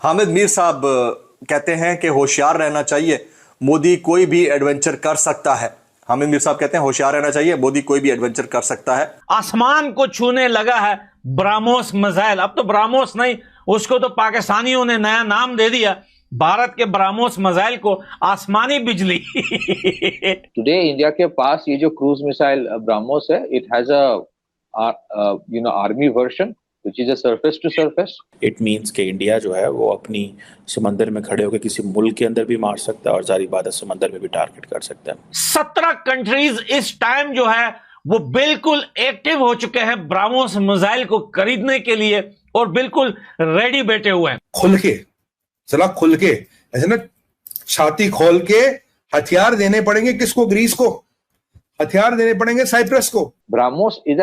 हामिद मीर साहब कहते हैं कि होशियार रहना चाहिए, मोदी कोई भी एडवेंचर कर सकता है। हामिद मीर साहब कहते हैं होशियार रहना चाहिए, मोदी कोई भी एडवेंचर कर सकता है। आसमान को छूने लगा है ब्राह्मोस मिसाइल। अब तो ब्राह्मोस नहीं, उसको तो पाकिस्तानियों ने नया नाम दे दिया, भारत के ब्राह्मोस मिसाइल को आसमानी बिजली। टुडे इंडिया के पास ये जो क्रूज मिसाइल ब्राह्मोस है, it has a army version which is a surface to surface. It means कि इंडिया जो है वो अपनी समंदर में खड़े होकर किसी मुल्क के अंदर भी मार सकता है और जारी बात है समंदर में भी टारगेट कर सकता है। 17 कंट्रीज इस टाइम जो है वो बिल्कुल एक्टिव हो चुके हैं ब्राह्मोस मिसाइल को खरीदने के लिए और बिल्कुल रेडी बैठे हुए हैं। खुल के, जरा खुल के, ऐसे ना छाती खोल के हथियार देने पड़ेंगे। किसको? ग्रीस को हथियार देने पड़ेंगे, साइप्रस को। BrahMos is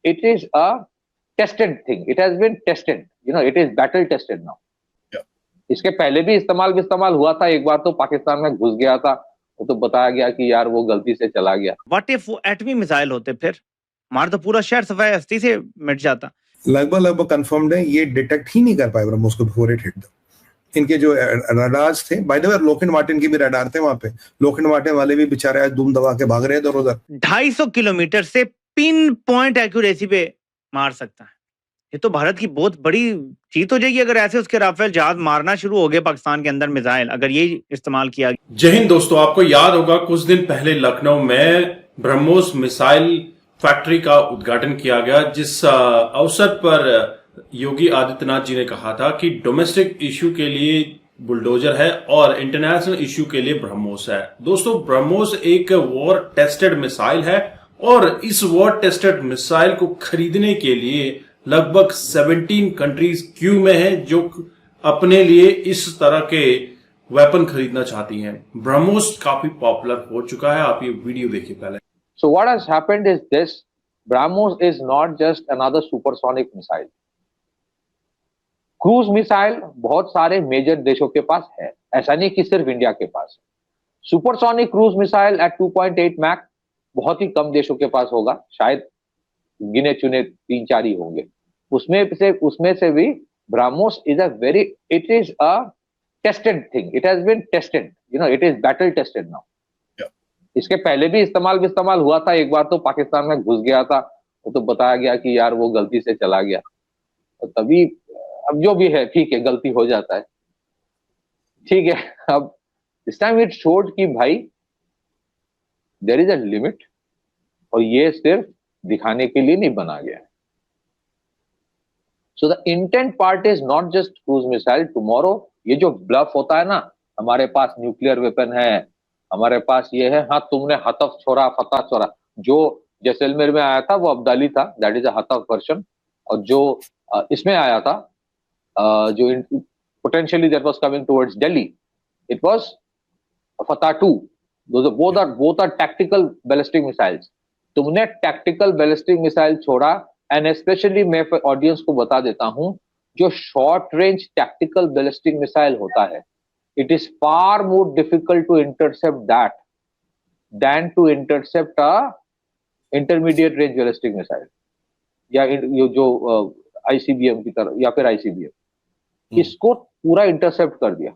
it is a tested thing. It has been tested. It is battle tested now. Yeah. इसके पहले भी इस्तेमाल हुआ था। एक बार तो पाकिस्तान में घुस गया था, वो तो बताया गया कि यार वो गलती से चला गया। What if वो एटमी मिसाइल होते, फिर हमारा तो पूरा शहर सफाई हस्ती से मिट जाता। लगभग कंफर्म्ड है ये डिटेक्ट ही नहीं कर पाए ब्रह्मोस को बिफोर इट हिट द। इनके जो रडार्स थे, बाय द वे लोखंड मार्टिन के भी रडार थे वहां पे। लोखंड मार्टिन वाले भी बेचारे आज धूम दबा के भाग रहे हैं इधर उधर। 250 किलोमीटर से पिन पॉइंट एक्यूरेसी पे मार सकता है। ये तो भारत की बहुत बड़ी जीत हो जाएगी अगर ऐसे उसके राफेल जहाज मारना शुरू हो गए पाकिस्तान के अंदर मिसाइल, अगर ये इस्तेमाल किया। जय हिंद दोस्तों, आपको याद होगा कुछ दिन पहले लखनऊ में ब्रह्मोस मिसाइल फैक्ट्री का उद्घाटन किया गया, जिस अवसर पर योगी आदित्यनाथ जी ने कहा था कि डोमेस्टिक इश्यू के लिए बुलडोजर है और इंटरनेशनल इश्यू के लिए ब्रह्मोस है। दोस्तों, ब्रह्मोस एक वॉर टेस्टेड मिसाइल है और इस वॉर टेस्टेड मिसाइल को खरीदने के लिए लगभग 17 कंट्रीज क्यू में हैं जो अपने लिए इस तरह के वेपन खरीदना चाहती हैं। ब्रह्मोस काफी पॉपुलर हो चुका है, आप ये वीडियो देखिए पहले। So what has happened is this: BrahMos is not just another supersonic missile. Cruise missile बहुत सारे मेजर देशों के पास है, ऐसा नहीं कि सिर्फ इंडिया के पास। Supersonic cruise missile at 2.8 Mach बहुत ही कम देशों के पास होगा, शायद गिने चुने 3-4 ही होंगे। उसमें से भी BrahMos is it is a tested thing. It has been tested, it is battle tested now. इसके पहले भी इस्तेमाल हुआ था। एक बार तो पाकिस्तान में घुस गया था, वो तो बताया गया कि यार वो गलती से चला गया। तो तभी अब जो भी है ठीक है, गलती हो जाता है, ठीक है। अब इस टाइम इट शोड कि भाई देयर इज अ लिमिट, और ये सिर्फ दिखाने के लिए नहीं बना गया है। So the intent part is not just cruise missile. Tomorrow ये जो ब्लफ होता है ना, हमारे पास न्यूक्लियर वेपन है, हमारे पास ये है, हाँ तुमने हतफ छोड़ा फतह छोड़ा, जो जैसलमेर में आया था वो अब्दाली था, that is a Hatf version. और जो इसमें आया था जो potentially that was coming towards Delhi, it was Fatah 2। Both are tactical ballistic missiles. तुमने टैक्टिकल बैलिस्टिक मिसाइल छोड़ा, एंड स्पेशली मैं ऑडियंस को बता देता हूं, जो short range tactical ballistic missile होता है, it is far more difficult to intercept that than to intercept a intermediate range ballistic missile, या जो आईसीबीएम की तरह, या फिर आईसीबीएम इसको पूरा इंटरसेप्ट कर दिया।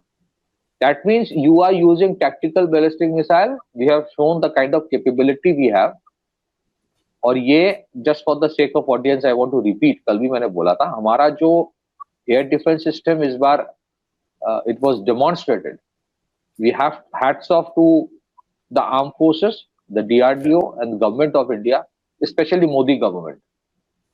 That means you are using tactical ballistic missile. We have shown the kind of capability we have. और ये just for the sake of audience, I want to repeat. कल भी मैंने बोला था, हमारा जो air defense system इस बार it was demonstrated. We have hats off to the armed forces, the DRDO, and the government of India, especially Modi government,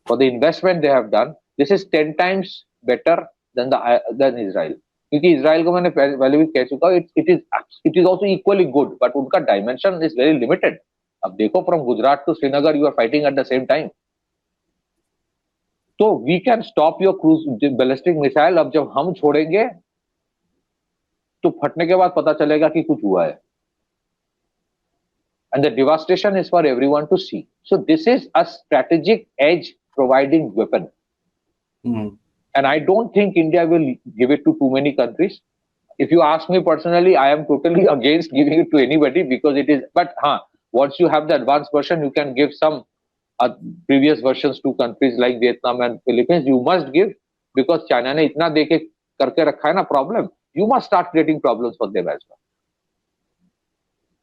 for the investment they have done. This is 10 times better than Israel. क्योंकि Israel को मैंने पहले भी कह चुका हूं, it is also equally good, but उनका dimension is very limited. अब देखो, from Gujarat to Srinagar you are fighting at the same time. तो we can stop your cruise ballistic missile. अब जब हम छोड़ेंगे तो फटने के बाद पता चलेगा कि कुछ हुआ है, and the devastation is for everyone to see. So this is a strategic edge providing weapon. And I don't think India will give it to too many countries. If you ask me personally, I am totally against giving it to anybody because it is, but once you have the advanced version, you can give some previous versions to countries like Vietnam and Philippines. You must give, because China ने इतना देके करके रखा है ना problem, you must start creating problems for them as well.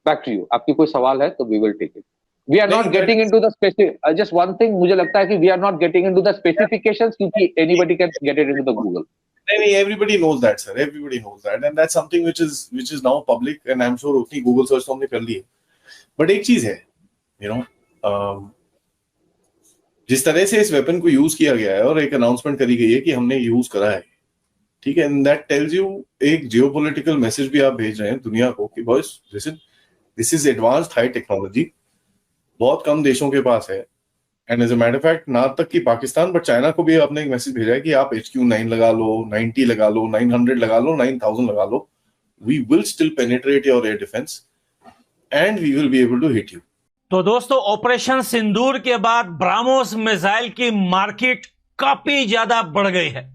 Back to you, आपकी कोई सवाल है तो we will take it. We are not getting into the specific, just one thing, मुझे लगता है कि we are not getting into the specifications, क्योंकि anybody can get it into the Google. नहीं, everybody knows that, sir. Everybody knows that, and that's something which is now public, and I'm sure उतनी Google search तो हमने कर ली है। But एक चीज है, you know, जिस तरह से इस वेपन को यूज किया गया है और एक अनाउंसमेंट करी गई है कि हमने यूज करा है, ठीक है, एंड दैट टेल्स यू एक जियोपॉलिटिकल मैसेज भी आप भेज रहे हैं दुनिया को कि boys this is advanced high technology, बहुत कम देशों के पास है, and as a matter of fact ना तक कि पाकिस्तान बट चाइना को भी आपने एक मैसेज भेजा है कि आप HQ-9 लगा लो, 90 लगा लो, 900 लगा लो, 9000 लगा लो, we will still penetrate your air defence and we will be able to hit you. तो दोस्तों, ऑपरेशन सिंदूर के बाद ब्राह्मोस मिसाइल की मार्केट काफी ज्यादा बढ़ गई है,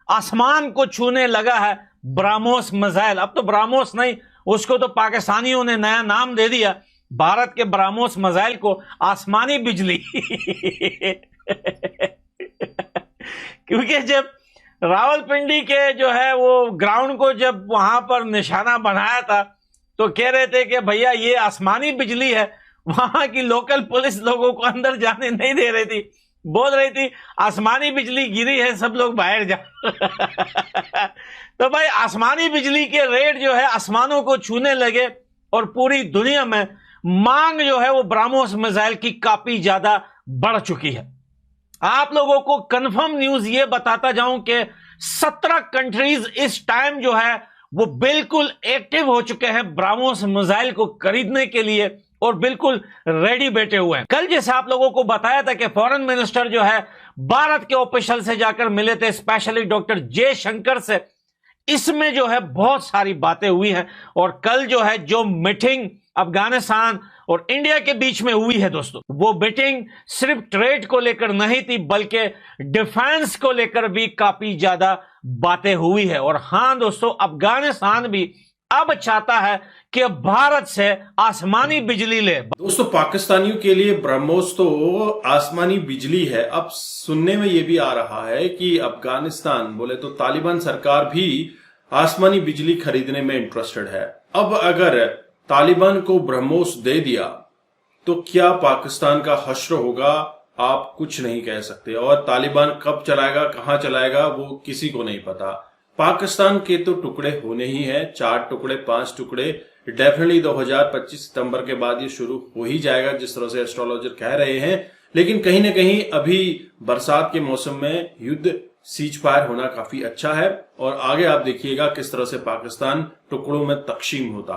आसमान को छूने लगा है ब्राह्मोस मिसाइल। अब तो ब्राह्मोस नहीं, उसको तो पाकिस्तानियों ने नया नाम दे दिया, भारत के ब्राह्मोस मिसाइल को आसमानी बिजली क्योंकि जब रावलपिंडी के जो है वो ग्राउंड को जब वहां पर निशाना बनाया था तो कह रहे थे कि भैया ये आसमानी बिजली है, वहां की लोकल पुलिस लोगों को अंदर जाने नहीं दे रही थी, बोल रही थी आसमानी बिजली गिरी है, सब लोग बाहर जा तो भाई आसमानी बिजली के रेट जो है आसमानों को छूने लगे और पूरी दुनिया में मांग जो है वो ब्राह्मोस मिसाइल की काफी ज्यादा बढ़ चुकी है। आप लोगों को कंफर्म न्यूज ये बताता जाऊं कि 17 कंट्रीज इस टाइम जो है वो बिल्कुल एक्टिव हो चुके हैं ब्राह्मोस मिसाइल को खरीदने के लिए और बिल्कुल रेडी बैठे हुए हैं। कल जैसे आप लोगों को बताया था कि फॉरेन मिनिस्टर जो है भारत के ऑफिशियल से जाकर मिले थे, स्पेशली डॉक्टर जयशंकर से। इसमें जो है बहुत सारी बातें हुई हैं और कल जो है जो मीटिंग अफगानिस्तान और इंडिया के बीच में हुई है दोस्तों, वो मीटिंग सिर्फ ट्रेड को लेकर नहीं थी बल्कि डिफेंस को लेकर भी काफी ज्यादा बातें हुई है। और हां दोस्तों, अफगानिस्तान भी अब चाहता है कि भारत से आसमानी बिजली ले। दोस्तों, पाकिस्तानियों के लिए ब्रह्मोस तो आसमानी बिजली है। अब सुनने में यह भी आ रहा है कि अफगानिस्तान बोले तो तालिबान सरकार भी आसमानी बिजली खरीदने में इंटरेस्टेड है। अब अगर तालिबान को ब्रह्मोस दे दिया तो क्या पाकिस्तान का हश्र होगा, आप कुछ नहीं कह सकते। और तालिबान कब चलाएगा, कहां चलाएगा, वो किसी को नहीं पता। पाकिस्तान के तो टुकड़े होने ही हैं, 4 टुकड़े 5 टुकड़े डेफिनेटली 2025 सितंबर के बाद ये शुरू हो ही जाएगा, जिस तरह से एस्ट्रोलॉजर कह रहे हैं। लेकिन कहीं ना कहीं अभी बरसात के मौसम में युद्ध सीज फायर होना काफी अच्छा है और आगे आप देखिएगा किस तरह से पाकिस्तान टुकड़ों में तकसीम होता है।